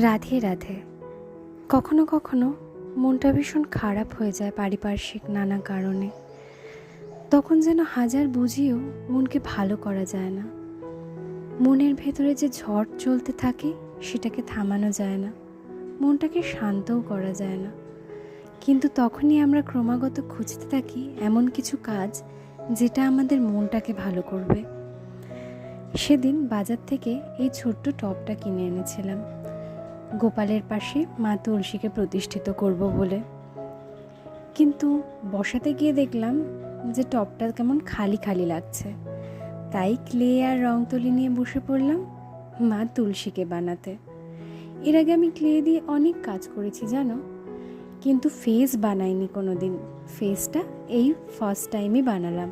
রাধে রাধে। কখনো কখনো মনটা ভীষণ খারাপ হয়ে যায় পারিপার্শ্বিক নানা কারণে। তখন যেন হাজার বুঝিয়েও মনকে ভালো করা যায় না। মনের ভেতরে যে ঝড় চলতে থাকে সেটাকে থামানো যায় না, মনটাকে শান্তও করা যায় না। কিন্তু তখনই আমরা ক্রমাগত খুঁজতে থাকি এমন কিছু কাজ যেটা আমাদের মনটাকে ভালো করবে। সেদিন বাজার থেকে এই ছোট্ট টবটা কিনে এনেছিলাম গোপালের পাশে মা তুলসীকে প্রতিষ্ঠিত করব বলে। কিন্তু বসাতে গিয়ে দেখলাম যে টবটা কেমন খালি খালি লাগছে। তাই ক্লে আর রং তুলি নিয়ে বসে পড়লাম মা তুলসীকে বানাতে। এর আগে আমি ক্লে দিয়ে অনেক কাজ করেছি জানো, কিন্তু ফেস বানাইনি কোনো দিন। ফেসটা এই ফার্স্ট টাইমই বানালাম।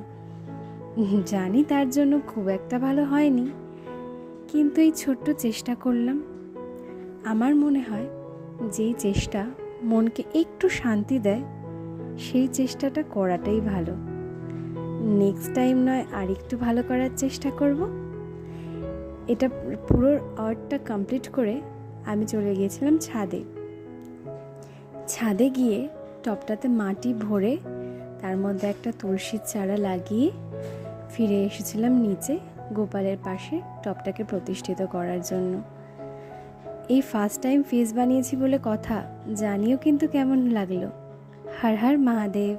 জানি তার জন্য খুব একটা ভালো হয়নি, কিন্তু এই ছোট্ট চেষ্টা করলাম। আমার মনে হয় যেই চেষ্টা মনকে একটু শান্তি দেয় সেই চেষ্টাটা করাটাই ভালো। নেক্সট টাইম নয় আর একটু ভালো করার চেষ্টা করব। এটা পুরো আর্টটা কমপ্লিট করে আমি চলে গিয়েছিলাম ছাদে গিয়ে টবটাতে মাটি ভরে তার মধ্যে একটা তুলসীর চারা লাগিয়ে ফিরে এসেছিলাম নিচে গোপালের পাশে টবটাকে প্রতিষ্ঠিত করার জন্য। এই ফার্স্ট টাইম ফেস বানিয়েছি বলে কথা, জানিও কিন্তু কেমন লাগলো। হর হর মহাদেব।